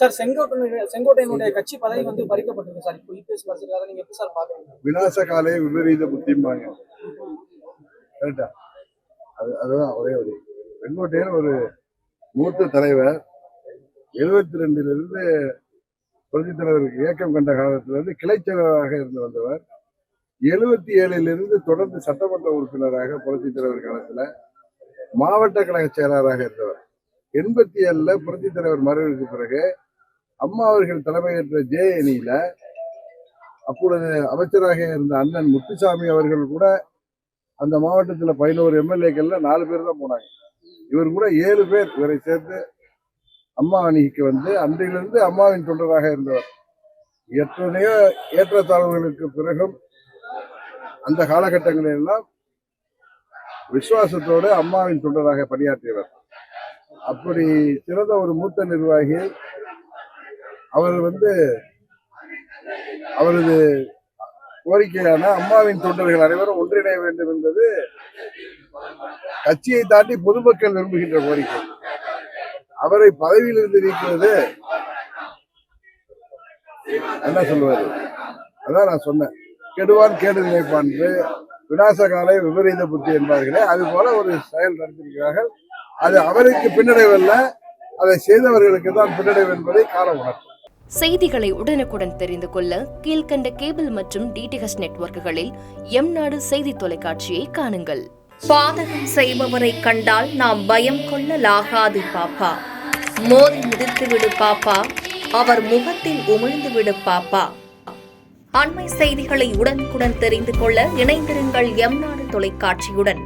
Sir செங்கோட்டையனுடைய கட்சி பதவி பறிக்கப்பட்டிருக்கு sir. இப்போ இபிஎஸ் பறிச்சிருக்காரு. நீங்க எப்படி சார் பாக்குறீங்க? விநாச காலே விபரீத புத்திம்பாங்க. கரெக்டா? அதுதான் ஒரே ஒரு செங்கோட்டையன் ஒரு மூத்த தலைவர். 72 புரட்சி தலைவருக்கு இயக்கம் கண்ட காலத்திலிருந்து கிளை செயலராக இருந்து வந்தவர். 77 தொடர்ந்து சட்டமன்ற உறுப்பினராக புரட்சி தலைவர் காலத்துல மாவட்ட கழக செயலராக இருந்தவர். 87 புரட்சி தலைவர் மறைவுக்கு பிறகு அம்மா அவர்கள் தலைமையேற்ற ஜே அணியில அப்பொழுது அமைச்சராக இருந்த அண்ணன் முத்துசாமி அவர்கள் கூட அந்த மாவட்டத்தில் 11 எம்எல்ஏக்கள்ல 4 பேர் தான் போனாங்க. இவர் கூட 7 பேர் இவரை சேர்த்து அம்மா அணிக்கு அன்றையிலிருந்து அம்மாவின் தொண்டராக இருந்தவர். எத்தனையோ ஏற்றத்தாழ்வுகளுக்கு பிறகும் அந்த காலகட்டங்களில் எல்லாம் விசுவாசத்தோடு அம்மாவின் தொண்டராக பணியாற்றியவர். அப்படி சிறந்த ஒரு மூத்த நிர்வாகி. அவர் அவரது கோரிக்கையான அம்மாவின் தொண்டர்கள் அனைவரும் ஒன்றிணைய வேண்டும் என்பது கட்சியை தாண்டி பொதுமக்கள் விரும்புகின்ற கோரிக்கை. அவரை பதவியிலிருந்து நீக்குவது என்ன சொல்லுவாரு? அதான் நான் சொன்னேன், கெடுவான் கேடு நினைப்பான், விநாச காலை விபரீத புத்தி என்பார்களே, அது போல ஒரு செயல் நடத்திருக்கிறார்கள். அது அவருக்கு பின்னடைவல்ல, அதை செய்தவர்களுக்கு தான் பின்னடைவு என்பதை காலம் உணர்த்தும். செய்திகளை உடனுக்குடன் தெரிந்து கொள்ள கீழ்கண்ட கேபிள் மற்றும் டிடிஎச் நெட்வொர்க்குகளில் எம்நாடு செய்தி தொலைக்காட்சியை காணுங்கள். பாதகம் செய்பவரை கண்டால் நாம் பயம் கொள்ளலாகாது பாப்பா. மோதி மிதித்து விடு பாப்பா, அவர் முகத்தில் உமிழ்ந்து விடு பாப்பா. அண்மை செய்திகளை உடனுக்குடன் தெரிந்து கொள்ள இணைந்திருங்கள் எம்நாடு தொலைக்காட்சியுடன்.